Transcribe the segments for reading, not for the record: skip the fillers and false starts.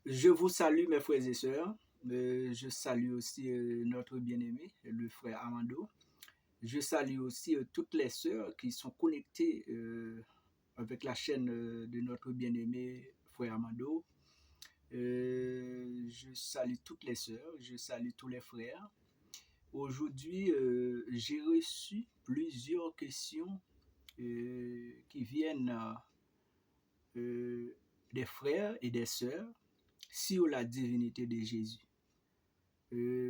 Je vous salue, mes frères et sœurs. Je salue aussi notre bien-aimé, le frère Amando. Je salue aussi toutes les sœurs qui sont connectées avec la chaîne de notre bien-aimé frère Amando. Je salue toutes les sœurs, je salue tous les frères. Aujourd'hui, j'ai reçu plusieurs questions qui viennent des frères et des sœurs sur la divinité de Jésus.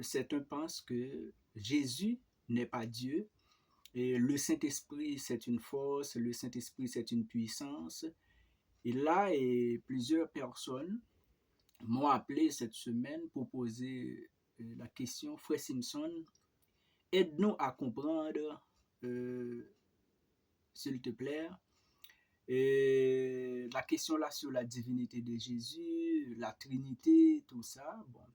Certains pensent que Jésus n'est pas Dieu, et le Saint-Esprit c'est une force, le Saint-Esprit c'est une puissance. Et là, plusieurs personnes m'ont appelé cette semaine pour poser la question: Frère Simpson, aide-nous à comprendre, s'il te plaît, la question là sur la divinité de Jésus, la Trinité, tout ça. Bon.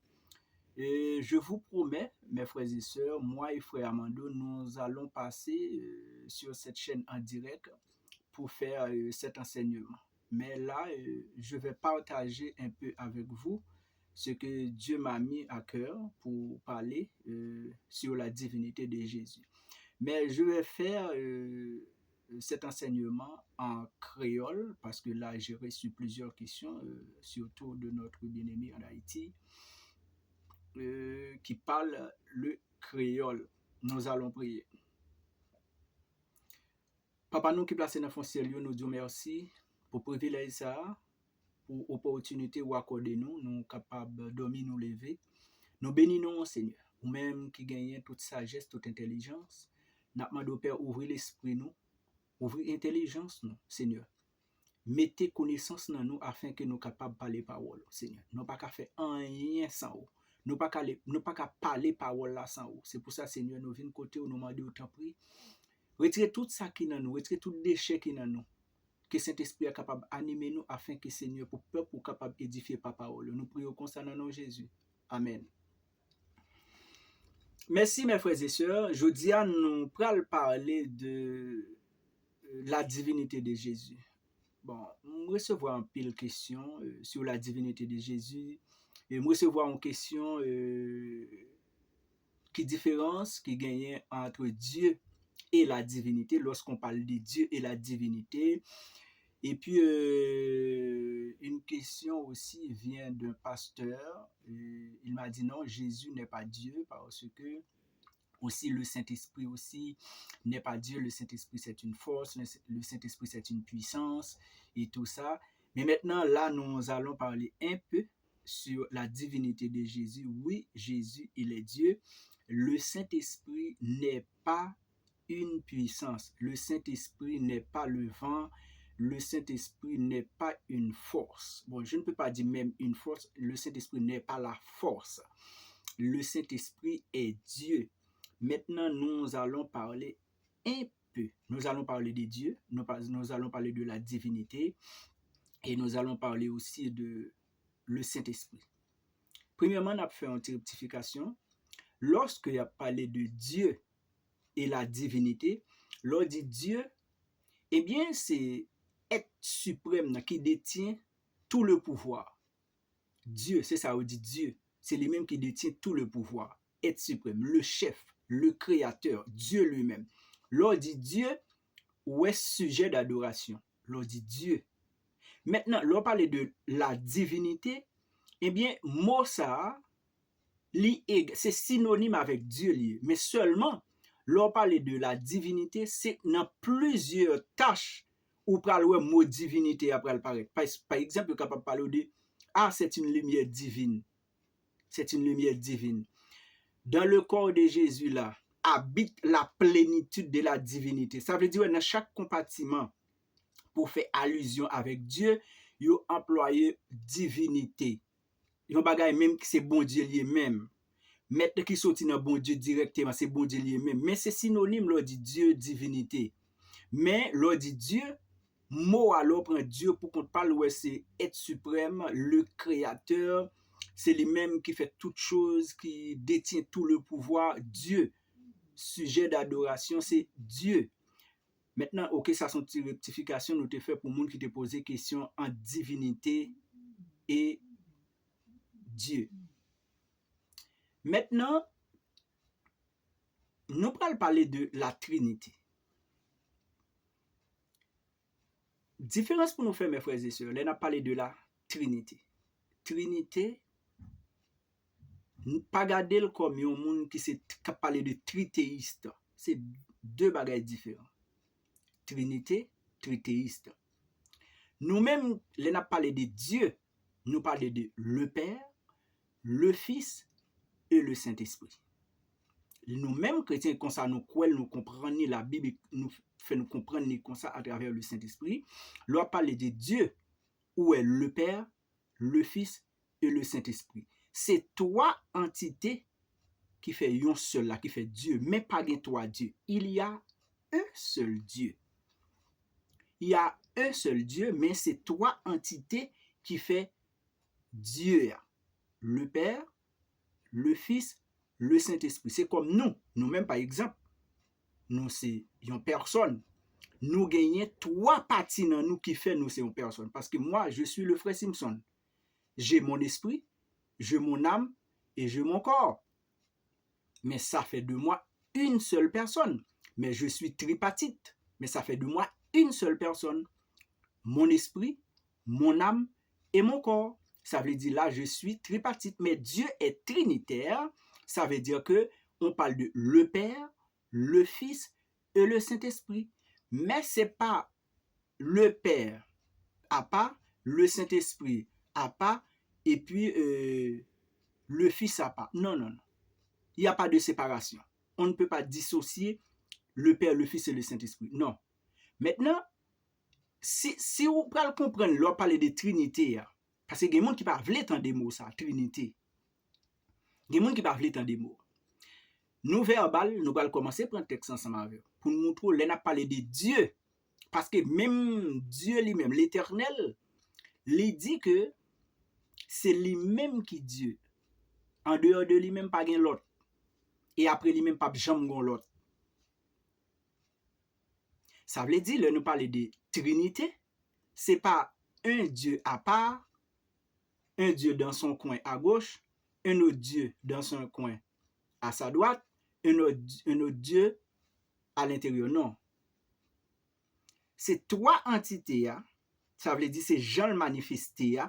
Et je vous promets, mes frères et sœurs, moi et frère Amando, nous allons passer sur cette chaîne en direct pour faire cet enseignement. Mais là, je vais partager un peu avec vous ce que Dieu m'a mis à cœur pour parler sur la divinité de Jésus. Mais je vais faire cet enseignement en créole parce que là, j'ai reçu plusieurs questions, surtout de notre bien-aimé en Haïti, qui parle le créole. Nous allons prier. Papa, nous qui placons dans le ciel, nous disons merci pour le privilège ça, pour l'opportunité ou accorder nous capables de dormir, nous lever. Nous bénissons, Seigneur, ou même qui gagne toute sagesse, toute intelligence. Nous demandons au Père ouvrir l'esprit nous, ouvrir l'intelligence nous, Seigneur. Mettez connaissance dans nous afin que nous capables de parler parole, Seigneur. Nous pas qu'à faire rien sans vous. Nous pas qu'à parler parole là sans vous. C'est pour ça, Seigneur, nous venons côté où nous demandons autant prix. Retirez tout ça qui est dans nous, retirez tout déchet qui est dans nous. Que Saint-Esprit est capable d'animer nous afin que Seigneur, pour peuple, pour capable d'édifier par parole. Nous prions concernant nous, Jésus. Amen. Merci, mes frères et sœurs. Je dis à nous parler de la divinité de Jésus. Bon, je recevoir un pile question sur la divinité de Jésus. Et je recevoir une question qui différence, qui gagne entre Dieu et la divinité, lorsqu'on parle de Dieu et la divinité. Et puis, une question aussi vient d'un pasteur. Il m'a dit non, Jésus n'est pas Dieu parce que aussi le Saint-Esprit aussi n'est pas Dieu. Le Saint-Esprit c'est une force, le Saint-Esprit c'est une puissance et tout ça. Mais maintenant, là, nous allons parler un peu sur la divinité de Jésus. Oui, Jésus, il est Dieu. Le Saint-Esprit n'est pas une puissance. Le Saint-Esprit n'est pas le vent. Le Saint-Esprit n'est pas une force. Bon, je ne peux pas dire même une force. Le Saint-Esprit n'est pas la force. Le Saint-Esprit est Dieu. Maintenant, nous allons parler un peu. Nous allons parler de Dieu. Nous allons parler de la divinité. Et nous allons parler aussi de le Saint-Esprit. Premièrement, on a fait une rectification. Lorsque il a parlé de Dieu et la divinité, l'on dit Dieu, eh bien, c'est être suprême qui détient tout le pouvoir. Dieu, c'est ça, on dit Dieu. C'est lui-même qui détient tout le pouvoir. Être suprême, le chef, le créateur, Dieu lui-même. L'on dit Dieu, ou est sujet d'adoration. L'on dit Dieu. Maintenant, l'on parle de la divinité, eh bien, mot ça, c'est synonyme avec Dieu lié. Mais seulement, l'on parle de la divinité, c'est dans plusieurs tâches où parle le mot divinité après le paraître. Par exemple, capable de parler de c'est une lumière divine. C'est une lumière divine. Dans le corps de Jésus là, habite la plénitude de la divinité. Ça veut dire dans chaque compartiment, pour faire allusion avec Dieu, il a employé divinité. Il y a bagay même qui c'est bon Dieu lui-même. Mettre qui sorti dans bon Dieu directement, c'est bon Dieu lui-même. Mais c'est synonyme, l'on dit Dieu, divinité. Mais l'on dit Dieu, mot alors prend Dieu pour qu'on parle, ouais, c'est être suprême, le créateur, c'est lui-même qui fait toutes choses, qui détient tout le pouvoir. Dieu, sujet d'adoration, c'est Dieu. Maintenant, ok, ça sont une rectification, nous te fait pour monde qui te posé question en divinité et Dieu. Maintenant, nous allons parler de la Trinité. Différence pour nous faire, mes frères et sœurs, là, on a parlé de la Trinité. Trinité, pas garder comme un monde qui s'est parlé de tritéiste. C'est deux bagages différents. Trinité, tritéiste. Nous-mêmes, là, on a parlé de Dieu. Nous parlons de le Père, le Fils et le Saint-Esprit. Nous-mêmes, chrétiens, comme ça, nous comprenons la Bible, nous fait nous comprendre comme ça à travers le Saint-Esprit. L'on parle de Dieu, où est le Père, le Fils et le Saint-Esprit. C'est trois entités qui fait un seul là, qui fait Dieu, mais pas trois dieux. Il y a un seul Dieu. Il y a un seul Dieu, mais c'est trois entités qui fait Dieu. Le Père, le Fils, le Saint-Esprit. C'est comme nous-mêmes par exemple, nous c'est une personne. Nous gagnons trois parties dans nous qui fait nous c'est une personne. Parce que moi, je suis le frère Simpson. J'ai mon esprit, j'ai mon âme et j'ai mon corps. Mais ça fait de moi une seule personne. Mais je suis tripartite. Mais ça fait de moi une seule personne. Mon esprit, mon âme et mon corps. Ça veut dire là, je suis tripartite. Mais Dieu est trinitaire. Ça veut dire que on parle de le Père, le Fils et le Saint-Esprit. Mais ce n'est pas le Père à part, le Saint-Esprit à part, et puis le Fils à part. Non, non, non. Il n'y a pas de séparation. On ne peut pas dissocier le Père, le Fils et le Saint-Esprit. Non. Maintenant, si vous pouvez comprendre, là, parler de Trinité, parce qu'il y a des gens qui ne peuvent pas des mots, ça, Trinité. Il y a des gens qui ne peuvent pas des mots. Nous, verbal, nous allons commencer par un texte ensemble avec pour nous montrer, là, parler de Dieu. Parce que même Dieu lui-même, l'Éternel, il dit que c'est lui-même qui Dieu. En dehors de lui-même, pas l'autre. Et après lui-même, pas jamais l'autre. Ça veut dire, là, nous parler de Trinité, c'est pas un Dieu à part, un Dieu dans son coin à gauche, un autre Dieu dans son coin à sa droite, un autre Dieu à l'intérieur. Non. C'est trois entités, ça veut dire c'est Jean le manifesté,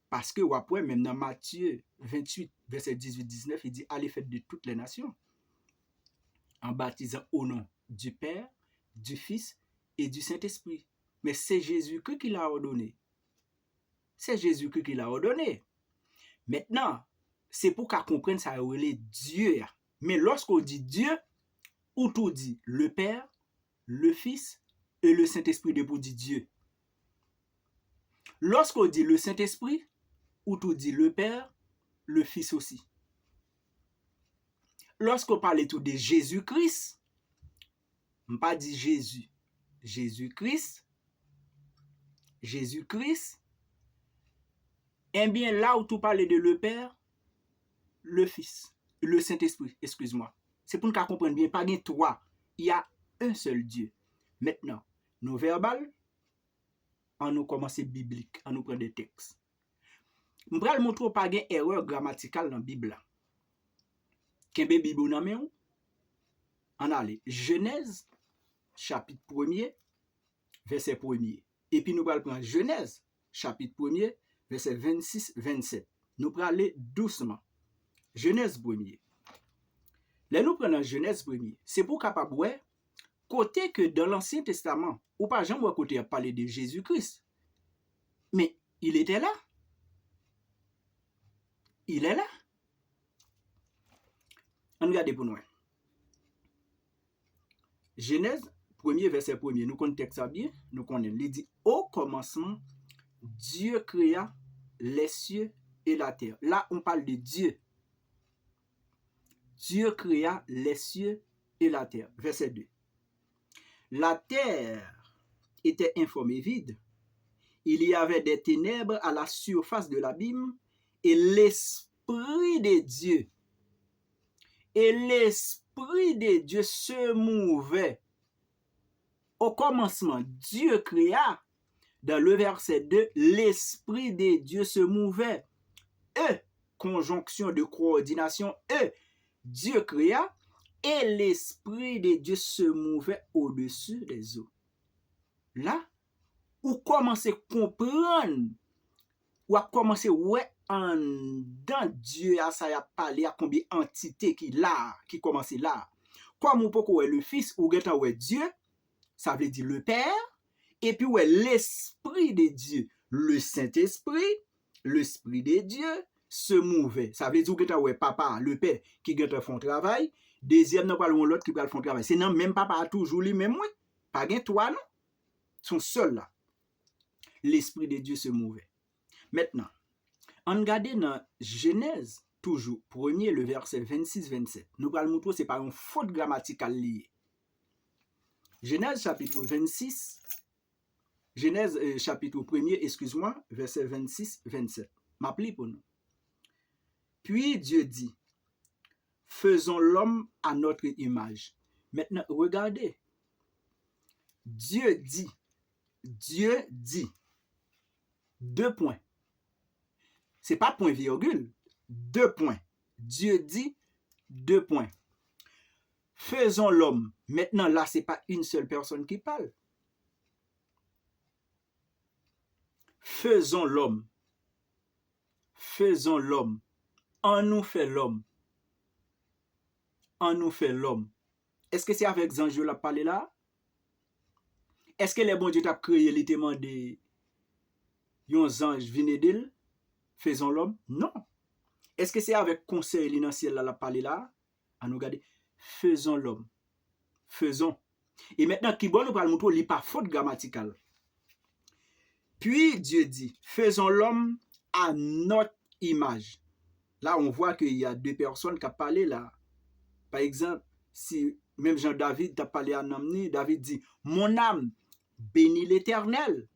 parce que après, même dans Matthieu 28, verset 18-19, il dit allez faites de toutes les nations, en baptisant au nom du Père, du Fils et du Saint-Esprit. Mais c'est Jésus-Christ qui l'a ordonné. C'est Jésus-Christ qui l'a ordonné. Maintenant, c'est pour qu'on comprenne ça, c'est Dieu. Mais lorsqu'on dit Dieu, ou tout dit le Père, le Fils et le Saint-Esprit de pour dire Dieu. Lorsqu'on dit le Saint-Esprit, ou tout dit le Père, le Fils aussi. Lorsqu'on parle tout de Jésus-Christ, on ne pas dit Jésus. Jésus-Christ, eh bien là où tu parles de le Père, le Fils, le Saint-Esprit, excuse-moi. C'est pour nous comprendre bien, pas de trois. Il y a un seul Dieu. Maintenant, nos verbales, on nous commence biblique, on nous prend des textes. Je vais vous montrer pas de erreur grammaticale dans la Bible. Qu'un bébé bon nan men, on allait Genèse chapitre 1er verset 1er. Et puis nous allons prendre Genèse chapitre 1er verset 26-27. Nous allons aller doucement. Genèse 1er. Là nous prenons Genèse 1er. C'est pour capable ouais côté que dans l'Ancien Testament, ou pas jamais côté à parler de Jésus-Christ. Mais il était là. Il est là. On regarde pour nous. Genèse 1er verset 1er, nous connaissons ça bien, nous connaissons. Il dit au commencement, Dieu créa les cieux et la terre. Là, on parle de Dieu. Dieu créa les cieux et la terre. Verset 2. La terre était informe et vide. Il y avait des ténèbres à la surface de l'abîme et l'Esprit de Dieu. Et l'Esprit de Dieu se mouvait. Au commencement, Dieu créa. Dans le verset 2, l'Esprit de Dieu se mouvait. conjonction de coordination, Dieu créa et l'Esprit de Dieu se mouvait au-dessus des eaux. Là, ou commencez à comprendre, ou à commencer ouais en dans Dieu à ça y a parlé à combien entité qui là, qui commence là. Comme on peut ouais le Fils ou getan ouais Dieu, ça veut dire le Père, et puis ouais l'Esprit de Dieu, le Saint-Esprit, l'Esprit de Dieu se mouvait. Ça veut dire que ouais papa, le Père qui getan font travail, deuxième non pas l'autre qui va font travail. C'est non même papa toujours lui même ouais. Pas gain toi non. Sont seuls là. L'Esprit de Dieu se mouvait. Maintenant, on regarde dans Genèse, toujours, premier, le verset 26-27. Nous allons montrer que ce n'est pas une faute grammaticale liée. Genèse chapitre 26, Genèse chapitre 1er, excuse-moi, verset 26-27. M'appli pour nous. Puis Dieu dit, faisons l'homme à notre image. Maintenant, regardez. Dieu dit. 2 points. C'est pas point virgule. 2 points. Dieu dit 2 points. Faisons l'homme. Maintenant, là, c'est pas une seule personne qui parle. Faisons l'homme. Faisons l'homme. On nous fait l'homme. On nous fait l'homme. Est-ce que c'est avec Zanjou la parlé là? Est-ce que les bons Dieu t'a créé littéralement des yon ange vine d'il? Faisons l'homme? Non. Est-ce que c'est avec conseil l'initial là la parler là? À nous regarder. Faisons l'homme. Faisons. Et maintenant, qui bon nous parle montrer, il n'est pas faute grammaticale. Puis Dieu dit, faisons l'homme à notre image. Là, on voit qu'il y a 2 personnes qui ont parlé là. Par exemple, si même Jean-David a parlé à Namni, David dit, mon âme bénit l'Éternel.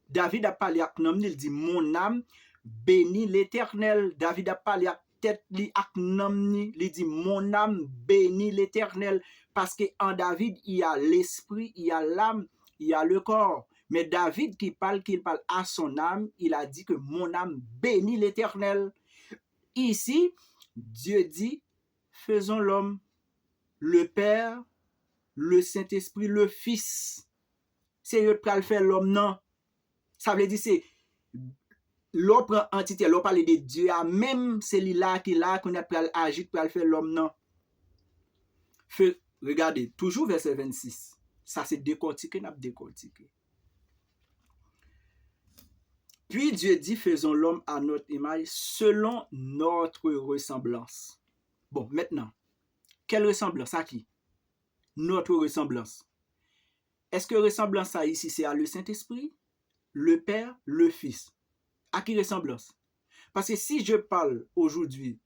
David a parlé à Namni, il dit, mon âme bénit l'Éternel. David a parlé à tête li ak Namni, il dit, mon âme bénit l'Éternel. Parce qu'en David, il y a l'esprit, il y a l'âme, il y a le corps. Mais David qui parle à son âme, il a dit que mon âme bénit l'Éternel. Ici, Dieu dit, faisons l'homme, le Père, le Saint-Esprit, le Fils. C'est eux qui faire l'homme, non. Ça veut dire, c'est l'homme prend entité, l'homme parle de Dieu, même c'est là qui là qu'on a agi pour faire l'homme, non. Regardez, toujours verset 26. Ça c'est décortiqué, n'a pas décortiqué. Puis Dieu dit, faisons l'homme à notre image, selon notre ressemblance. Bon, maintenant, quelle ressemblance à qui? Notre ressemblance. Est-ce que ressemblance à ici, c'est à le Saint-Esprit, le Père, le Fils? À qui ressemblance? Parce que si je parle aujourd'hui,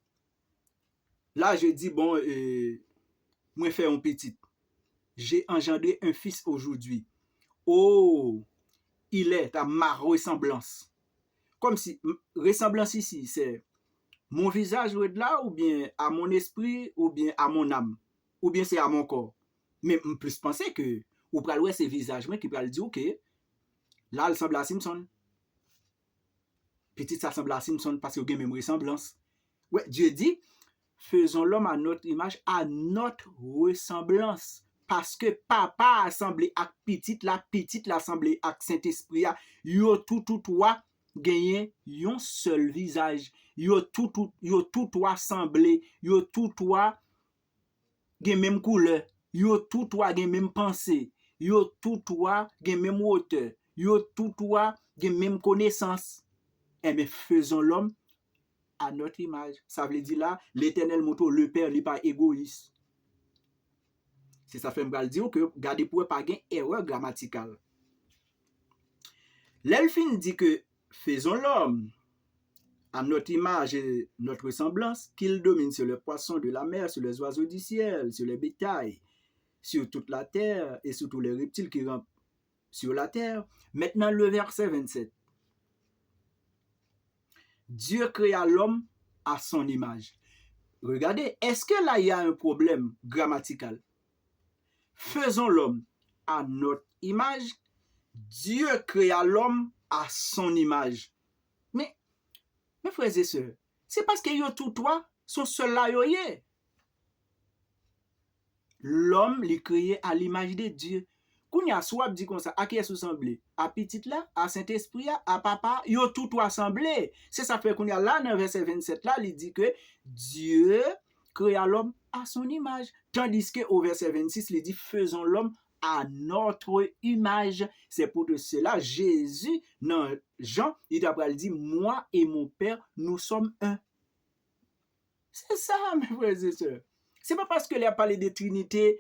là je dis, bon, moi faire un petit, j'ai engendré un fils aujourd'hui. Oh, il est à ma ressemblance. Comme si, ressemblance ici, c'est mon visage de là, ou bien à mon esprit, ou bien à mon âme, ou bien c'est à mon corps. Mais je plus penser que, ou pral ouais, c'est visage, mais qui pral dire, ok, là, il semble à Simpson. Petit, ça semble à Simpson parce qu'il y a même ressemblance. Ouais, Dieu dit, faisons l'homme à notre image, à notre ressemblance. Parce que papa a semblé à petite, la semblé à Saint-Esprit, yo tout toi gagné yon seul visage, yo tout toi semblé, yo tout toi gen même couleur, yo tout toi gen même pensée, yo tout toi gen même hauteur, yo tout toi gen même connaissance. Eh bien, faisons l'homme à notre image. Ça veut dire là, l'Éternel montre le Père n'est pas égoïste. C'est ça fait me dire que gardez pour pas gain erreur grammaticale. L'Elfine dit que faisons l'homme à notre image et notre ressemblance, qu'il domine sur les poissons de la mer, sur les oiseaux du ciel, sur les bétails, sur toute la terre et sur tous les reptiles qui rampent sur la terre. Maintenant, le verset 27. Dieu créa l'homme à son image. Regardez, est-ce que là il y a un problème grammatical? Faisons l'homme à notre image. Dieu créa l'homme à son image. Mais frères et sœurs, c'est parce que yo tout toi, son seul là yo yé. L'homme li créé à l'image de Dieu. Kounya swap dit comme ça, à qui est semblé? À petit là, à Saint-Esprit, à papa, yo tout assemblé. C'est ça fait kounya là dans verset 27 là, il dit que Dieu créa l'homme à son image. Tandis que au verset 26, il dit faisons l'homme à notre image. C'est pour cela Jésus dans Jean, il d'après dit moi et mon Père, nous sommes un. C'est ça mes frères et sœurs. C'est pas parce qu'il a parlé de Trinité,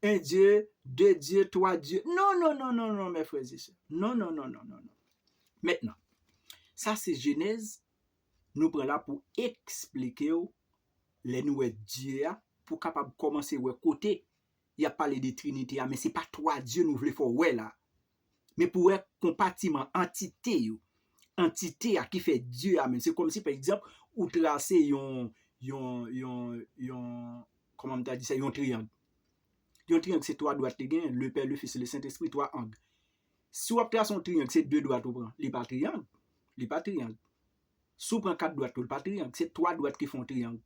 un Dieu, deux dieux, trois dieux. Non, non, non, non, non, mes frères et sœurs. Non, non, non, non, non, non. Maintenant, ça c'est Genèse. Nous prenons là pour expliquer les nouveaux dieux pour capable commencer ouais côté. Il a parlé de Trinité, mais c'est pas trois dieux nous voulons faire ouais là. Mais pour être compartiment entité qui fait Dieu mais c'est comme si par exemple ou tracer comment on t'a dit ça, un triangle. Un triangle, c'est trois droites, le Père, le Fils et le Saint-Esprit, trois angles. Si on trace un triangle, c'est deux droites, on prend. Il n'est pas triangle. Il n'est pas triangle. Si on prend quatre droites, il n'est pas triangle. C'est trois droites qui font triangle.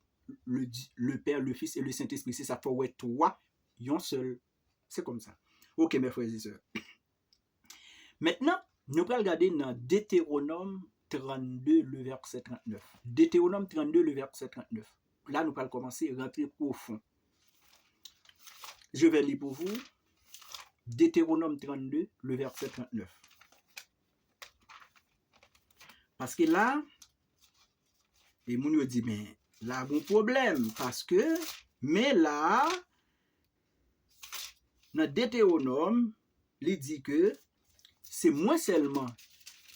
Le Père, le Fils et le Saint-Esprit. C'est ça, faut être trois, un seul. C'est comme ça. Ok, mes frères et sœurs. Maintenant, nous allons regarder dans Deutéronome 32, le verset 39. Deutéronome 32, le verset 39. Là, nous allons commencer à rentrer profond. Je vais lire pour vous Deutéronome 32, le verset 39. Parce que là, les gens disent, mais là, bon problème. Parce que, mais là, dans Deutéronome, il dit que c'est moi seulement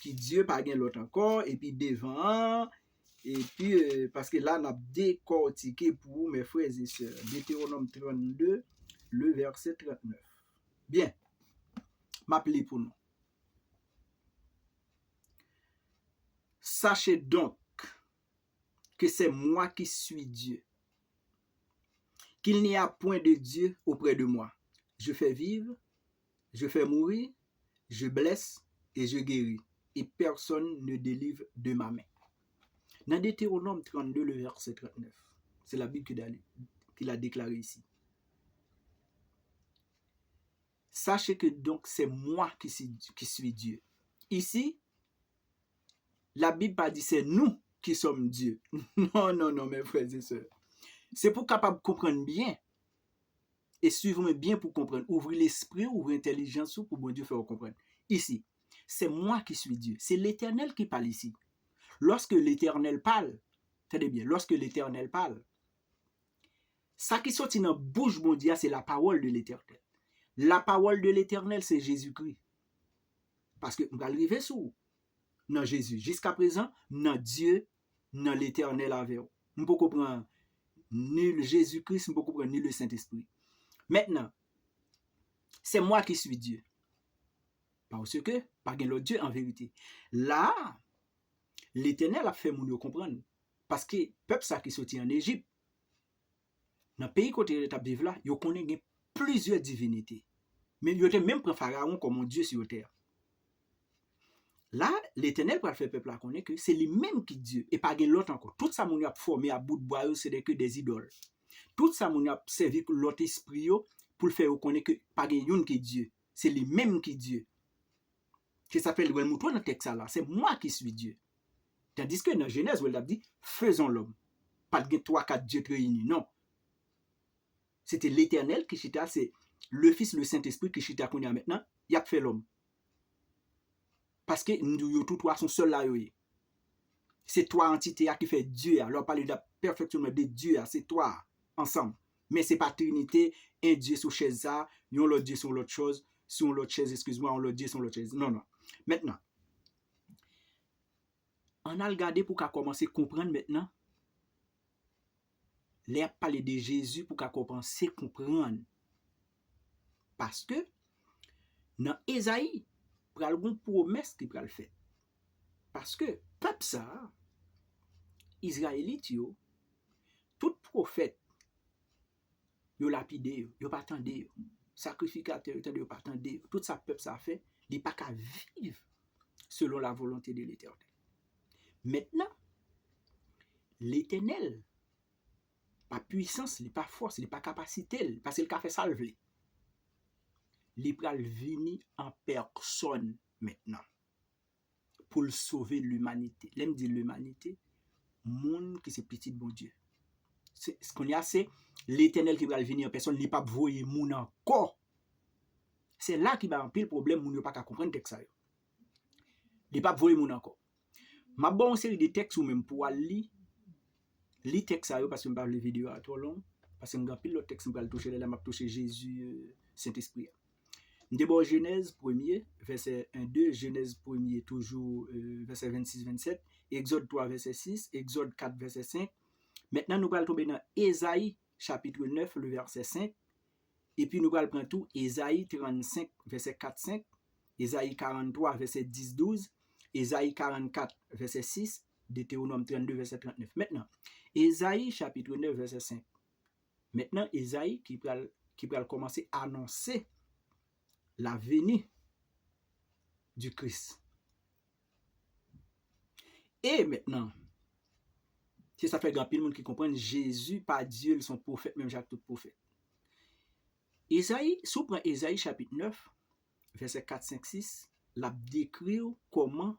qui Dieu pas gain l'autre encore, et puis devant, et puis, parce que là, on a décortiqué pour mes frères et sœurs. Deutéronome 32, le verset 39. Bien, m'appeler pour nous. Sachez donc que c'est moi qui suis Dieu, qu'il n'y a point de Dieu auprès de moi. Je fais vivre, je fais mourir, je blesse et je guéris, et personne ne délivre de ma main. Dans Deutéronome 32, le verset 39, c'est la Bible qui l'a déclaré ici. Sachez que donc c'est moi qui suis Dieu. Ici, la Bible pas dit c'est nous qui sommes Dieu. Non, non, non, mes frères et sœurs. C'est pour capable comprendre bien et suivre bien pour comprendre. Ouvrir l'esprit, ouvrir l'intelligence pour bon Dieu faire comprendre. Ici, c'est moi qui suis Dieu. C'est l'Éternel qui parle ici. Lorsque l'Éternel parle, tenez bien, lorsque l'Éternel parle, ça qui sortit dans la bouche de Dieu, c'est la parole de l'Éternel. La parole de l'Éternel, c'est Jésus-Christ. Parce que nous allons arriver sous dans Jésus. Jusqu'à présent, dans Dieu, dans l'Éternel avec vous. Nous ne pouvons pas comprendre ni Jésus-Christ, nous ne pouvons pas comprendre ni le Saint-Esprit. Maintenant, c'est moi qui suis Dieu. Parce que, pas l'autre Dieu en vérité. Là, l'Éternel a fait nous comprendre. Parce que le peuple ça qui sorti en Égypte, dans le pays côté de vivre là, ils connaissent plusieurs divinités. Mais ils ont même pris Pharaon comme un Dieu sur terre. Là, l'Éternel pour faire le peuple à connaître que c'est lui-même qui Dieu et pas l'autre encore. Tout ça mon a formé à bout de bois, c'est que des idoles. Tout ça mon a servi pour l'autre esprit pour le faire connaître que pas une qui Dieu, c'est lui-même qui Dieu. Qui s'appelle le mouton dans le texte là, c'est moi qui suis Dieu. Tandis que dans Genèse, il a dit faisons l'homme. Pas de 3-4 dieux réunis, non. C'était l'Éternel qui chita, c'est le Fils, le Saint-Esprit qui chita qu'on a maintenant, il a fait l'homme. Parce que nous tous trois sont seuls là. C'est trois entités qui fait Dieu. Alors parler de la perfection de Dieu, c'est trois ensemble. Mais c'est pas Trinité, un Dieu sur chaise ça, un autre Dieu sur l'autre chose, sur l'autre chaise, excuse-moi, un autre Dieu sur l'autre chaise. Non, non. Maintenant, on a regardé pour commencer à comprendre maintenant. Les parler de Jésus pour commencer à comprendre. Parce que dans Ésaïe, il y a une promesse qui va le faire. Parce que, peuple ça, Israélite, tout prophète, yo lapidé, yo pas attendé, sacrificateur, yo pas attendé, tout ça peuple ça fait, il n'est pas qu'à vivre selon la volonté de l'Éternel. Maintenant, l'éternel. Pas puissance, li pas force, li pas capacité, parce que le ka fait ça le vle. Li pral vini en personne maintenant pour le sauver l'humanité. L'aime dit l'humanité, monde qui c'est petit bon Dieu. Ce qu'on y a, c'est l'éternel qui va venir en personne, il pas voyer moun encore. C'est là qui va en pile problème, moun yo pas comprendre texte ça. Il pas voyer moun encore. Ma bon série de textes ou même pour li texte ça parce que me parle vidéo à trop long parce que me pile le texte me va toucher là m'a toucher Jésus Saint-Esprit. D'abord Genèse 1er verset 1-2, Genèse 1er toujours verset 26-27, Exode 3 verset 6, Exode 4 verset 5. Maintenant nous allons tomber dans Ésaïe chapitre 9 le verset 5 et puis nous allons prendre tout Ésaïe 35 verset 4-5, Ésaïe 43 verset 10-12, Ésaïe 44 verset 6, Deutéronome 32 verset 39. Maintenant Ésaïe chapitre 9 verset 5. Maintenant Ésaïe qui va commencer à annoncer la venue du Christ. Et maintenant, si ça fait grand pile monde qui comprennent Jésus pas Dieu, son prophète, même Jacques tout prophète. Ésaïe, sous prend Ésaïe chapitre 9, verset 4, 5, 6, la décrit comment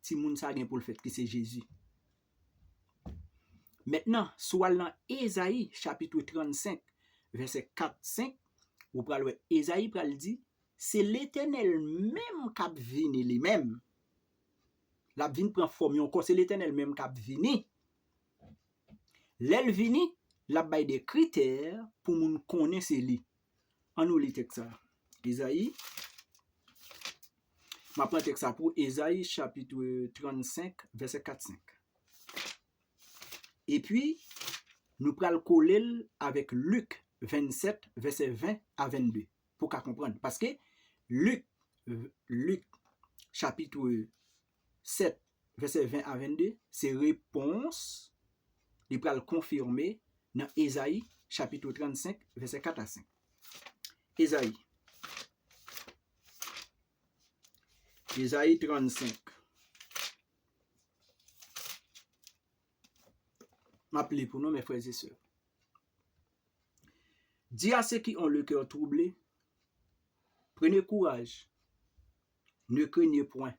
ti moun sa gen pour le fait que c'est Jésus. Maintenant, soit dans Ésaïe chapitre 35, verset 4, 5, ou pral Ésaïe pral dit c'est l'Éternel même qui a vini lui-même. La vini prend forme encore, c'est l'Éternel même qui a vini. L'el vini, la bay des critères pour moun connaître lui. En nous li texte ça. Ésaïe. Ma prend texte ça pour Ésaïe chapitre 35 verset 4-5. Et puis nous pral coller avec Luc 27 verset 20 à 22 pour qu'à comprendre parce que Luc chapitre 7 verset 20 à 22 c'est réponse il pral confirmer dans Ésaïe chapitre 35 verset 4 à 5. Ésaïe 35. M'appeler pour nous mes frères et sœurs. Dis à ceux qui ont le cœur troublé, prenez courage, ne craignez point.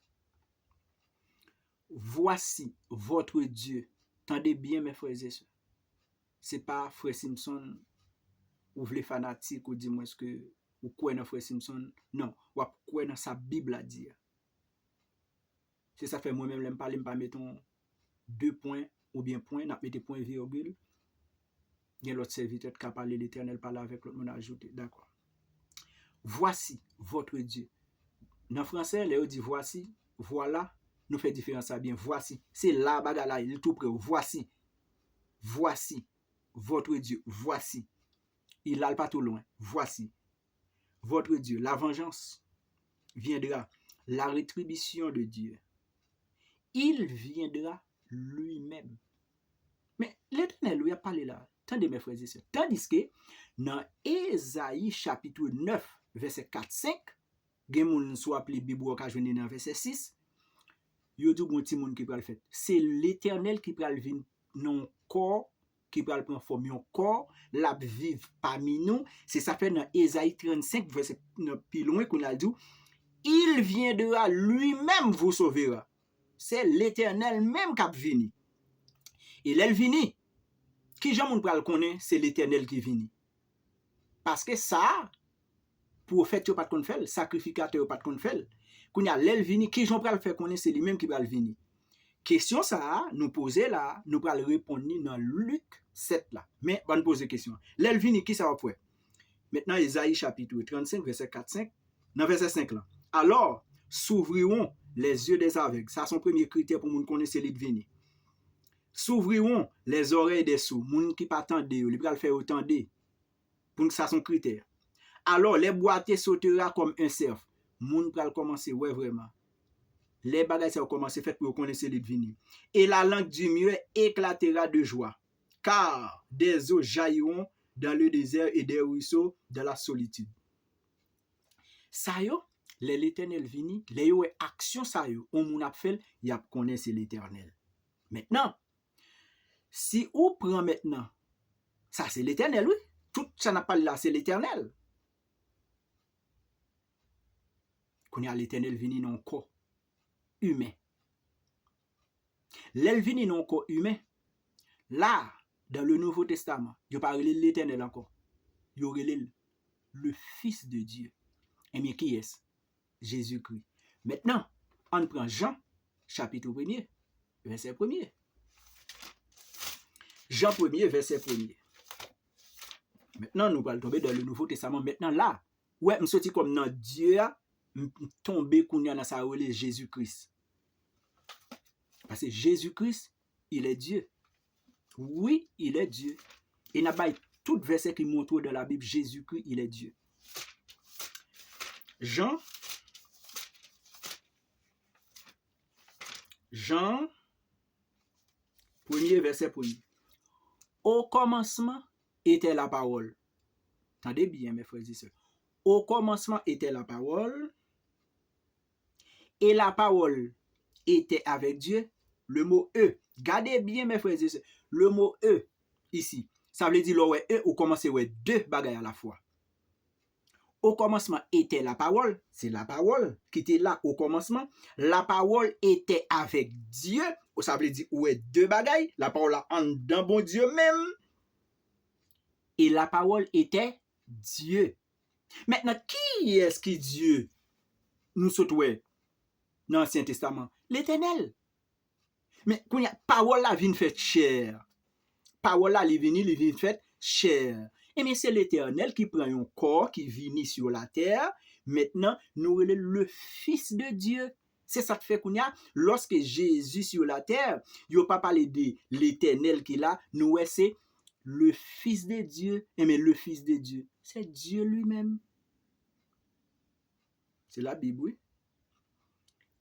Voici votre Dieu. Tendez bien mes frères et sœurs. C'est pas frère Simpson ou vle fanatique ou dis-moi ce que ou quoi dans frère Simpson. Non, ou quoi dans sa Bible à dire. C'est ça fait moi-même l'aime parler pas mettons 2 points ou bien point, n'a mettre point virgule. Il y a l'autre serviteur qui a parlé l'Éternel parle avec l'autre monde ajouté. D'accord. Voici votre Dieu. Dans français, Léo dit voici, voilà, nous fait différence à bien. Voici, c'est la bagarre il est tout près. Voici. Voici votre Dieu. Voici. Il n'a pas tout loin. Voici votre Dieu. La vengeance viendra. La rétribution de Dieu. Il viendra lui-même. Mais l'Éternel lui a parlé là. Tendez mes frères et sœurs. Tandis que dans Ésaïe chapitre 9 verset 4-5, gen moun sou appelé Bible ka jwenni dans verset 6, yo di bon ti moun qui pral fait. C'est l'Éternel qui pral vinn non corps qui pral prendre forme yon corps, la vive parmi nous. C'est ça fait dans Ésaïe 35 verset plus loin qu'on a dit il viendra lui-même vous sauvera. C'est l'Éternel même qui a vini. Et l'el vini, qui jan moun pral connaît, c'est l'Éternel qui vini. Parce que ça, prophète yo pas kon fait, sacrificateur yo pas kon fait. Kounya l'el vini, qui jan pral faire connaître, c'est lui-même qui pral vini. Question ça, nous poser là, nous pral répondre dans Luc 7 là. Mais on pose question. L'el vini, qui ça va faire? Maintenant, Ésaïe chapitre 35, verset 4-5, dans verset 5 là. Alors, s'ouvriront les yeux des aveugles. Ça, son premier critère pour moun connaître, c'est l'idvini. S'ouvriront les oreilles des sourds. Moun qui pas tande, li pral faire autant de. Pour que ça son critère. Alors, les boîtiers sautera comme un cerf. Moun pral commencer, ouais, vraiment. Les bagages ça commencer fait pour connaître l'idvini. Et la langue du muet éclatera de joie. Car des eaux jailliront dans le désert et des ruisseaux dans la solitude. Ça yo, l'Éternel vini, les yo action ça yo, on moun a fait, y a connaître l'Éternel. Maintenant, Si on prend maintenant, ça c'est l'éternel, oui. Tout ça n'a pas là, c'est l'éternel. Qu'on y a l'éternel venu dans un corps humain. L'elle venu dans un corps humain, là, dans le Nouveau Testament, il n'y a pas l'éternel encore. Il y aurait le Fils de Dieu. Et bien, qui est-ce? Jésus-Christ. Maintenant, on prend Jean, chapitre 1er, verset 1er. Jean 1er, verset 1er. Maintenant, nous allons tomber dans le Nouveau Testament. Maintenant, là, ouais, je suis comme dans Dieu, tomber dans sa relève Jésus-Christ. Parce que Jésus-Christ, il est Dieu. Oui, il est Dieu. Et n'a pas tout verset qui montre dans la Bible, Jésus-Christ, il est Dieu. Jean 1er, verset 1er. Au commencement était la parole. Attendez bien, mes frères et sœurs. Au commencement était la parole, et la parole était avec Dieu. Le mot E. Gardez bien, mes frères et sœurs. Le mot E, ici, ça veut dire là, E, ou commencer ouais, deux bagailles à la fois. Au commencement était la parole, c'est la parole qui était là au commencement. La parole était avec Dieu, ça veut dire ouais, deux bagailles. La parole là en dans bon Dieu même. Et la parole était Dieu. Maintenant, qui est-ce qui Dieu nous souhaite dans l'Ancien Testament? L'Éternel. Mais quand la parole là vient faite chair. Parole là vient faite chair. Et bien c'est l'Éternel qui prend un corps qui vient sur la terre. Maintenant, nous relève le Fils de Dieu. C'est ça qui fait qu'on y a, lorsque Jésus sur la terre, il n'y a pas parlé de l'Éternel qui est là, nous c'est le Fils de Dieu. Et mais le Fils de Dieu, c'est Dieu lui-même. C'est la Bible, oui.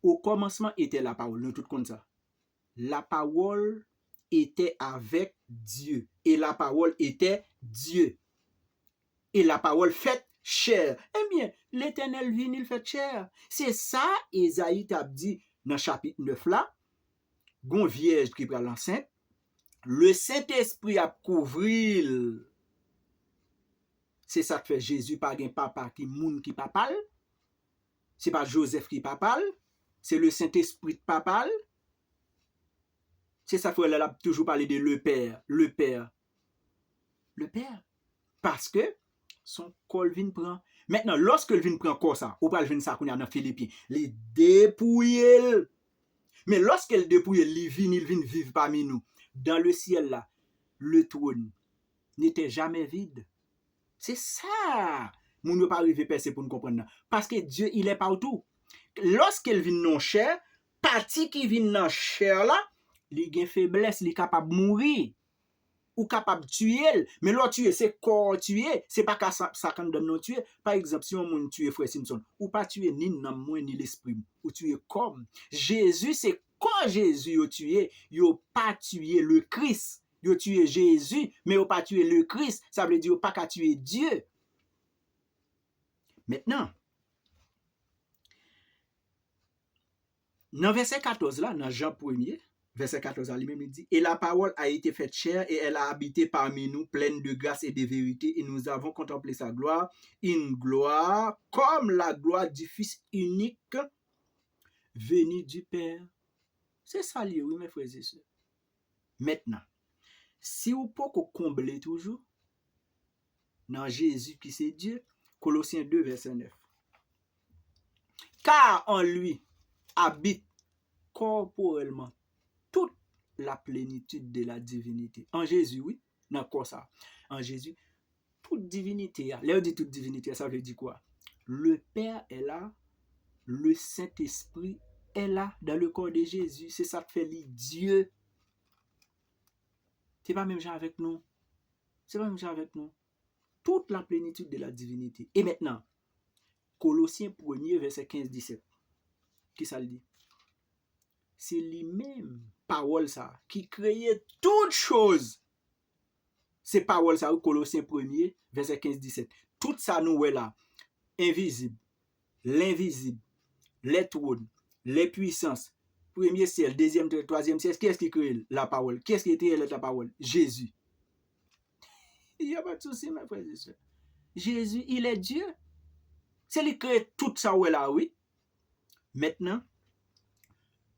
Au commencement était la parole, nous tout comme ça. La parole était avec Dieu. Et la parole était Dieu. Et la parole faite chair. Eh bien, l'Éternel vient, il fait chair. C'est ça, Esaïe t'a dit dans chapitre 9 là, gon vierge qui prend l'enceinte, le Saint-Esprit a couvrir. C'est ça que fait Jésus par un papa qui moun qui papal. C'est pas Joseph qui papal, c'est le Saint-Esprit qui papal. C'est ça que elle a toujours parlé de le Père, le Père. Le Père. Parce que son col vient prend. Maintenant, lorsque le vient prend corps ça, ou pas le vient ça qu'on a dans Philippiens, les dépouiller. Mais lorsqu'elle dépouille, il vient vivre parmi nous. Dans le ciel là, le trône n'était jamais vide. C'est ça. Nous ne pas arriver percer pour nous comprendre. Parce que Dieu, il est partout. Lorsqu'elle vient dans chair, partie qui vient dans chair là, il a une faiblesse, il est capable de mourir. Ou capable de tuer. Mais l'autre tuer, c'est corps tuer. C'est pas qu'à ça qu'on donne non tuer. Par exemple, si on tue Frère Simpson, ou pas tuer ni l'âme moi ni l'esprit, ou tuer comme. Jésus, c'est quand Jésus a tué, il n'a pas tué le Christ. Il a tué Jésus, mais il n'a pas tué le Christ. Ça veut dire qu'il n'a pas qu'à tuer Dieu. Maintenant, dans verset 14 là, dans Jean 1er, verset 14 à lui-même, il dit, et la parole a été faite chair et elle a habité parmi nous, pleine de grâce et de vérité, et nous avons contemplé sa gloire, une gloire comme la gloire du Fils unique venu du Père. C'est ça, oui, mes frères et sœurs. Maintenant, si vous pouvez combler toujours, dans Jésus qui c'est Dieu, Colossiens 2, verset 9. Car en lui habite corporellement toute la plénitude de la divinité. En Jésus, oui, dans quoi ça? En Jésus, toute divinité. Là, on dit toute divinité, ça veut dire quoi? Le Père est là, le Saint-Esprit est là, dans le corps de Jésus. C'est ça qui fait lui Dieu. C'est pas même genre avec nous. C'est pas même genre avec nous. Toute la plénitude de la divinité. Et maintenant, Colossiens 1er, verset 15-17. Qui ça le dit? C'est lui-même, parole ça, qui créait toutes choses. C'est parole ça, Colossiens 1er, verset 15-17. Tout ça nous est là, invisible, l'invisible, les trônes, les puissances, premier ciel, deuxième, troisième ciel, qui est-ce qui crée la parole? Qui est-ce qui était la parole? Jésus. Il n'y a pas de souci, mes frères et sœurs. Jésus, il est Dieu. C'est lui qui crée tout ça, ouais, là, oui. Maintenant,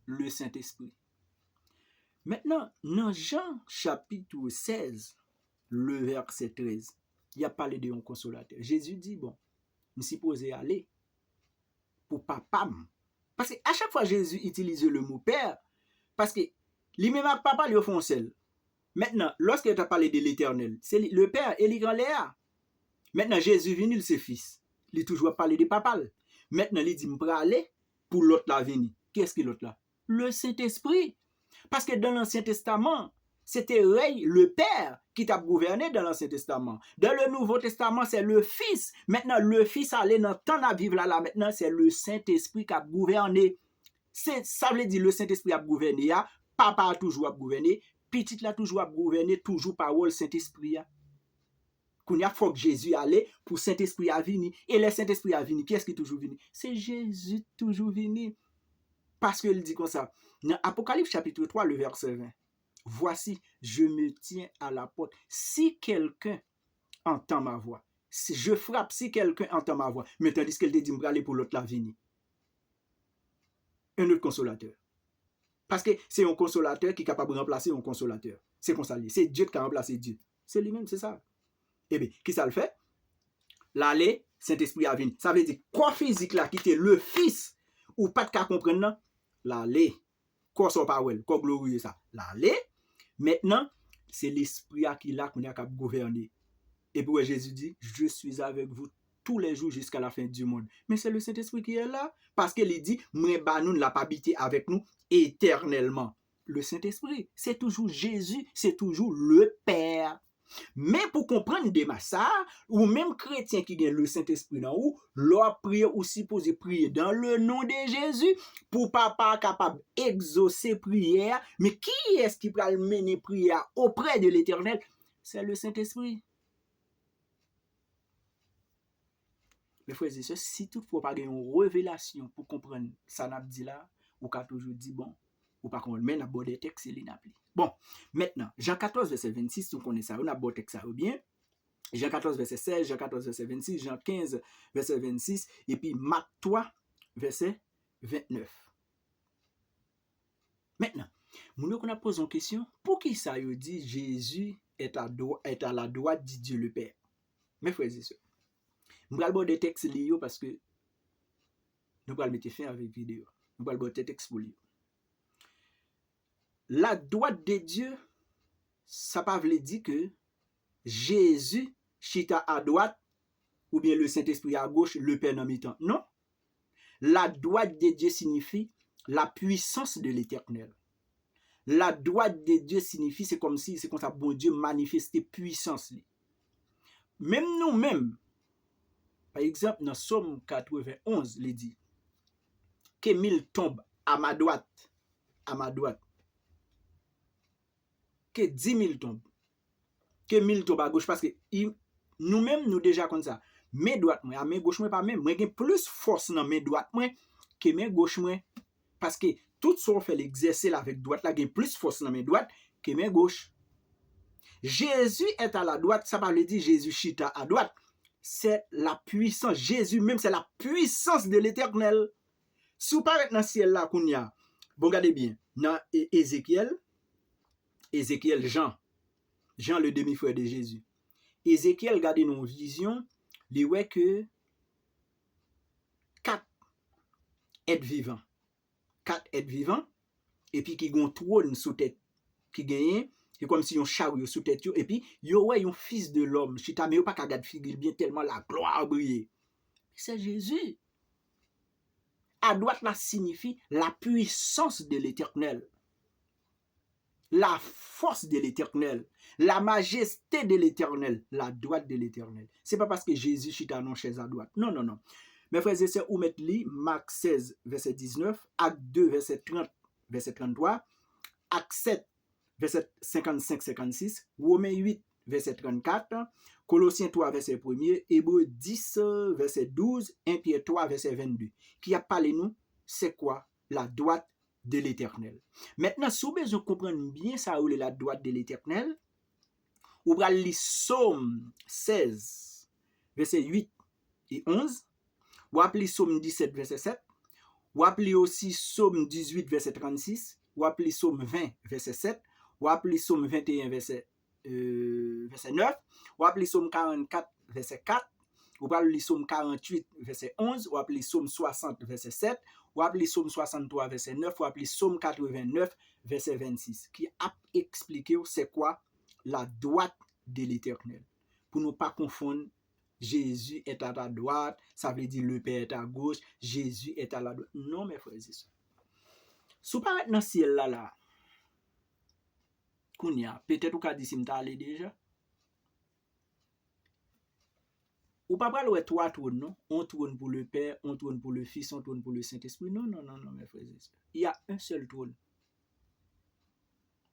le Saint-Esprit. Maintenant, dans Jean chapitre 16, le verset 13, il a parlé de un consolateur. Jésus dit, bon, je suis supposé aller pour papa. Parce qu'à chaque fois, Jésus utilise le mot père, parce que lui-même, papa, lui font seul. Maintenant, lorsqu'il a parlé de l'éternel, c'est le père et les grands-léa. Maintenant, Jésus venu, c'est fils. Il a toujours parlé de papa. Maintenant, il dit, je vais aller pour l'autre là venir. Qu'est-ce que l'autre là? Le Saint-Esprit. Parce que dans l'Ancien Testament, c'était le Père qui t'a gouverné dans l'Ancien Testament. Dans le Nouveau Testament, c'est le Fils. Maintenant, le Fils allait dans le temps à vivre là. Maintenant, c'est le Saint-Esprit qui a gouverné. Ça veut dire le Saint-Esprit a gouverné. Papa a toujours gouverné. Petit là toujours a gouverné. Toujours parole Saint-Esprit. Qu'il y a faut que Jésus allait pour Saint-Esprit à venir. Et le Saint-Esprit à venir. Qui est-ce qui est toujours venu? C'est Jésus toujours venu. Parce qu'il dit comme ça. Dans Apocalypse chapitre 3, le verset 20. Voici, je me tiens à la porte. Si quelqu'un entend ma voix, si je frappe, si quelqu'un entend ma voix, mais tandis qu'elle te dit, je vais aller pour l'autre la venir. Un autre consolateur. Parce que c'est un consolateur qui est capable de remplacer un consolateur. C'est comme ça. C'est Dieu qui a remplacé Dieu. C'est lui-même, c'est ça. Eh bien, qui ça le fait? L'aller, Saint-Esprit a venir. Ça veut dire, quoi physique là, qui était le Fils, ou pas de cas comprendre, non? L'aller. Quoi son parole, quoi glorieux ça. L'aller. Maintenant, c'est l'Esprit qui là qu'on a qu'à gouverner. Et puis Jésus dit, je suis avec vous tous les jours jusqu'à la fin du monde. Mais c'est le Saint-Esprit qui est là. Parce qu'il dit, moi, nous ne l'a pas habité avec nous éternellement. Le Saint-Esprit, c'est toujours Jésus, c'est toujours le Père. Mais pour comprendre des massas, ou même chrétien qui gagne le Saint-Esprit dans où, leur prière aussi posé prier dans le nom de Jésus, pour papa capable d'exaucer prière. Mais qui est-ce qui peut mener prière auprès de l'Éternel? C'est le Saint-Esprit. Mes frères et sœurs, si toutefois pas une révélation pour comprendre ça n'a dit là, ou qu'a toujours dit bon, ou pas qu'on mène à bord des textes, c'est l'inappliqué. Bon, maintenant, Jean 14, verset 26, on connaît ça, on a beau texte ça ou bien. Jean 14, verset 16, Jean 14, verset 26, Jean 15, verset 26, et puis Marc 3, verset 29. Maintenant, nous qu'on a posé une question, pour qui ça y dit Jésus est à la droite de Dieu le Père? Mes frères et sœurs, nous allons voir des textes liés parce que nous allons mettre fin avec vidéo. Nous allons voir des textes pour lire. La droite de Dieu, ça ne veut pas dire que Jésus chita à droite ou bien le Saint-Esprit à gauche, le Père en mi-temps. Non. La droite de Dieu signifie la puissance de l'Éternel. La droite de Dieu signifie, c'est comme ça, bon Dieu manifestait puissance. Même nous-mêmes, par exemple, dans Somme 91, il dit que 1000 tombent à ma droite, que 10 000 tombent, que 1000 tombent à gauche, parce que nous-mêmes, nous déjà comme ça. Mes droites, moi, à mes gauche, moi, pas même, moi, j'ai plus force dans mes droites, moi, que mes gauche, moi, parce que tout ce qu'on fait l'exercer avec droite, là, j'ai plus force dans mes droites que mes gauche. Jésus est à la droite, ça veut dire Jésus chita à droite. C'est la puissance. Jésus même, c'est la puissance de l'Éternel. Si vous parlez dans le ciel là, qu'on y a, bon, regardez bien, dans Ézéchiel, Jean le demi-frère de Jésus. Ézéchiel, regardez nos visions, il voit que 4 êtres vivants. 4 êtres vivants, et puis qui ont un trône sous tête, qui gagne. C'est comme si on chariot sous tête, et puis il y a un fils de l'homme. Si tu n'as pas qu'à regarder figure bien tellement la gloire brille. C'est Jésus. À droite, là signifie la puissance de l'Éternel, la force de l'Éternel, la majesté de l'Éternel, la droite de l'Éternel. C'est pas parce que Jésus chita non chaise à droite. Non, non, non. Mes frères et sœurs, où mettre li Marc 16, verset 19, Acte 2, verset 30, verset 33, Acte 7, verset 55-56, Romains 8, verset 34, Colossiens 3, verset 1er, Hébreux 10, verset 12, 1 Pierre 3, verset 22. Qui a parlé nous, c'est quoi la droite de l'Éternel. Maintenant, si vous besoin comprendre bien ça, où est la droite de l'Éternel, vous allez lire Psaume 16, verset 8 et 11, vous appelez Psaume 17, verset 7, vous appelez aussi Psaume 18, verset 36, vous appelez Psaume 20, verset 7, vous appelez Psaume 21, verset 9, vous appelez Psaume 44, verset 4, vous appelez Psaume 48, verset 11, vous appelez Psaume 60, verset 7, vous appelez Psaume 63, verset 9, vous appelez Psaume 89, verset 26, qui a expliqué c'est quoi la droite de l'Éternel. Pour ne pas confondre, Jésus est à ta droite, ça veut dire le Père est à gauche, Jésus est à la droite. Non, mes frères et sœurs. Si vous parlez dans le ciel là, peut-être vous avez dit si vous allez déjà. Ou pas parler trois trônes, non? Un trône pour le Père, un trône pour le Fils, un trône pour le Saint-Esprit. Non, mes frères et sœurs. Il y a un seul trône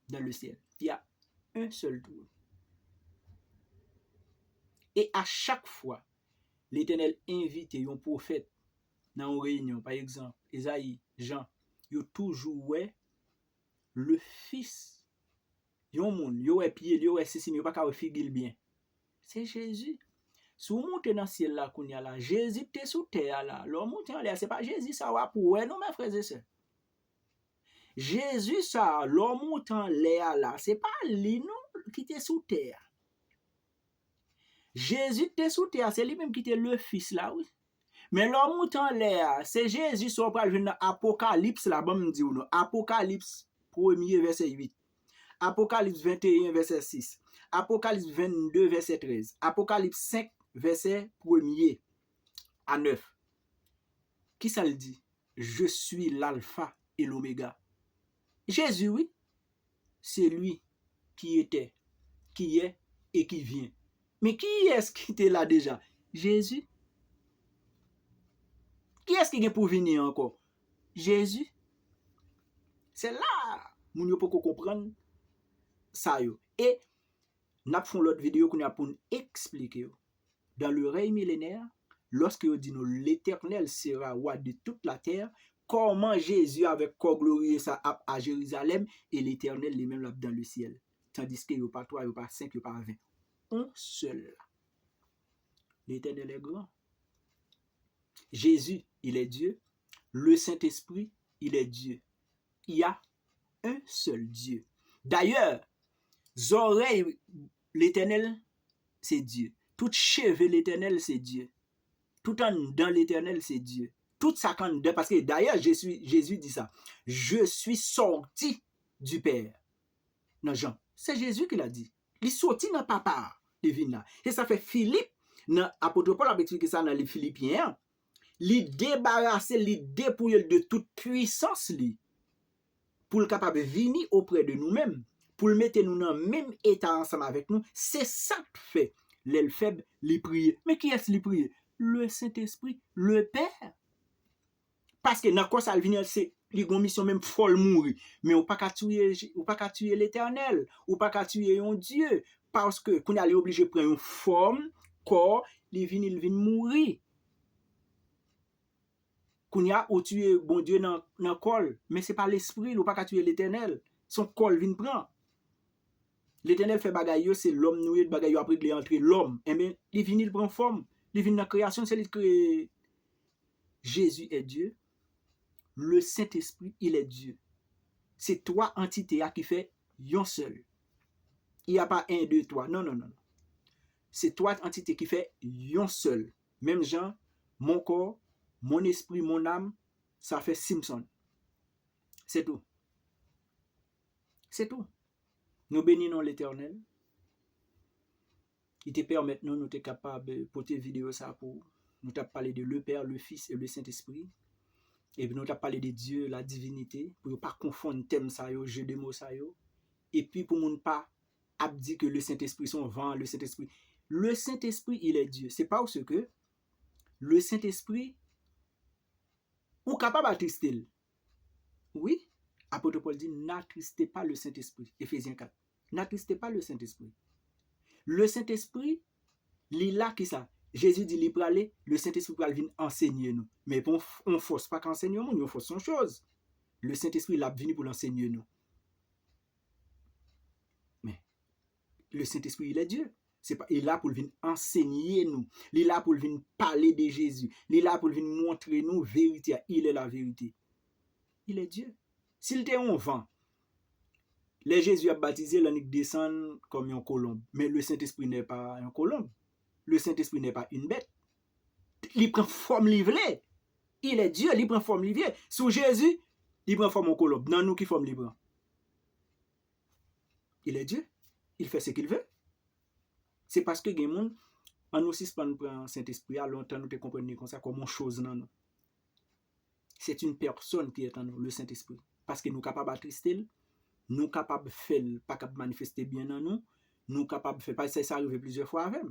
dans le ciel. Il y a un seul trône. Et à chaque fois, l'Éternel invite un prophète dans une réunion, par exemple, Esaïe, Jean, il y a toujours le Fils. Il y a un monde, il y a pied, il y a ceci, mais il n'y a pas qu'à figuer bien. C'est Jésus. Si vous montez dans le ciel là, Jésus était sous terre là. L'homme monte en l'air, ce n'est pas Jésus, ça va pour nous, mes frères et sœurs. Jésus, ça, l'homme monte en l'air là, ce n'est pas lui non, qui était sous terre. Jésus était sous terre, c'est lui-même qui était le Fils là, oui. Mais l'homme monte en l'air, c'est Jésus, ça va venir dans Apocalypse là, bon, me dit nous. Apocalypse 1er, verset 8. Apocalypse 21, verset 6. Apocalypse 22, verset 13. Apocalypse 5, verset 1er à 9. Qui ça le dit? Je suis l'alpha et l'oméga. Jésus, oui, c'est lui qui était, qui est et qui vient. Mais qui est-ce qui était là déjà? Jésus. Qui est-ce qui est pour venir encore? Jésus. C'est là, nous ne pouvons pas comprendre ça. Et nous avons l'autre vidéo qu'on a pour nous expliquer. Dans le règne millénaire, lorsque nous dit l'Éternel sera roi de toute la terre, comment Jésus avec corps glorieux ça à Jérusalem et l'Éternel lui-même là dans le ciel. Tandis qu'il n'y a pas 3, il n'y a pas 5, il n'y a pas 20. Un seul. L'Éternel est grand. Jésus, il est Dieu. Le Saint-Esprit, il est Dieu. Il y a un seul Dieu. D'ailleurs, oreilles, l'Éternel, c'est Dieu. Tout cheveu, l'Éternel, c'est Dieu. Tout en dans l'Éternel, c'est Dieu. Tout ça quand dedans, parce que d'ailleurs, Jésus dit ça. Je suis sorti du Père. Non, Jean, c'est Jésus qui l'a dit. Il est sorti dans papa, divine. Et ça fait Philippe, l'apôtre Paul a expliqué ça dans les Philippiens. Il débarrasse, il dépouille de toute puissance pour le capable de venir auprès de nous-mêmes, pour le mettre nous dans le même état ensemble avec nous. C'est ça que fait l'aile faible, les prier. Mais qui est-ce qui prie? Le Saint-Esprit, le Père. Parce que dans quoi ça vient, c'est une mission même folle mourir. Mais on pas qu'à tuer l'Éternel, ou pas qu'à tuer un Dieu, parce que qu'on est obligé de prendre une forme, corps, il vient mourir. Qu'on y a ou tuer bon Dieu dans le col, mais c'est pas l'esprit, ou pas qu'à tuer l'Éternel. Son col vient prendre. L'Éternel fait bagaille, c'est l'homme noué de bagaille après qu'il est entré l'homme. Et bien, il vient, il prend forme. Il vient dans la création, c'est lui qui Jésus est Dieu. Le Saint-Esprit, il est Dieu. C'est trois entités qui fait un seul. Il n'y a pas 1, 2, 3. Non. C'est trois entités qui fait un seul. Même Jean, mon corps, mon esprit, mon âme, ça fait Simpson. C'est tout. C'est tout. Nous bénissons l'Éternel. Il te permet nous être capables de porter vidéo ça pour nous parler de le Père, le Fils et le Saint-Esprit. Et puis nous avons parlé de Dieu, la divinité, pour ne pas confondre thème ça, jeu de mots ça. Et puis pour ne pas dire que le Saint-Esprit son vent, le Saint-Esprit. Le Saint-Esprit, il est Dieu. C'est parce que le Saint-Esprit, ou capable d'attrister. Oui, apôtre Paul dit, n'attristez pas le Saint-Esprit. Éphésiens 4. N'attristez pas le Saint-Esprit. Le Saint-Esprit, il est là qui ça. Jésus dit, il peut aller, le Saint-Esprit va venir enseigner nous. Mais on ne force pas qu'enseigner nous, on force son chose. Le Saint-Esprit, il a venu pour l'enseigner nous. Mais le Saint-Esprit, il est Dieu. Il est là pour venir enseigner nous. Il est là pour venir parler de Jésus. Il est là pour venir montrer nous la vérité. Il est la vérité. Il est Dieu. S'il était un vent, les Jésus a baptisé, l'anique descend comme un colombe. Mais le Saint-Esprit n'est pas un colombe. Le Saint-Esprit n'est pas une bête. Il prend forme livrée. Il est Dieu, il prend forme livrée. Sous Jésus, il prend forme en colombe. Dans nous, qui forme libre. Il est Dieu. Il fait ce qu'il veut. C'est parce que les gens, en nous suspend le Saint-Esprit, à longtemps nous te comprenons comme ça, comme une chose dans nous. C'est une personne qui est en nous, le Saint-Esprit. Parce que nous sommes capables d'attrister, nous sommes capables de faire, pas capable de manifester bien en nous, nous sommes capables de faire, parce que ça arrive plusieurs fois avec.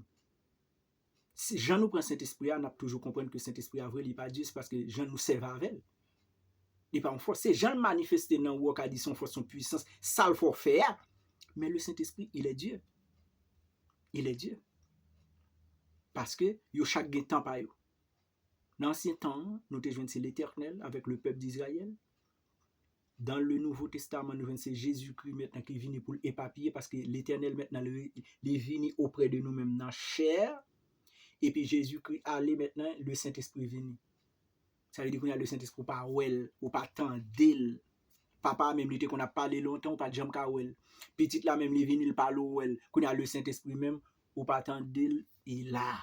Si Jean nous prend Saint-Esprit, on a toujours compris que Saint-Esprit a vrai, il n'est pas Dieu, c'est parce que Jean nous sert avec. Il n'est pas en force. C'est Jean manifesté dans le a dit son force, son puissance, ça le faut faire. Mais le Saint-Esprit, il est Dieu. Il est Dieu. Parce que yo chaque temps par yo. Dans l'ancien temps, nous te joignons c'est l'Éternel avec le peuple d'Israël. Dans le Nouveau Testament, nous joignons c'est Jésus-Christ maintenant qui est venu pour l'épapier parce que l'Éternel maintenant il est venu auprès de nous-mêmes dans la chair. Et puis Jésus-Christ allait maintenant, le Saint-Esprit venu. Ça veut dire qu'on a le Saint-Esprit pas ouel, ou pas tant d'il. Papa même dit qu'on a parlé longtemps, ou pas de jam ka ouel. Petite là même il venu il parle ouel, qu'on a le Saint-Esprit même, ou pas tant d'il, il là.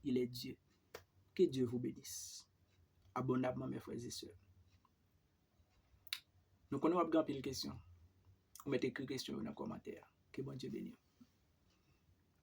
Il est Dieu. Que Dieu vous bénisse. Abondamment, mes frères et sœurs. Nous connaissons pas de questions. Vous mettez quelques questions dans les commentaires. Que bon Dieu bénisse.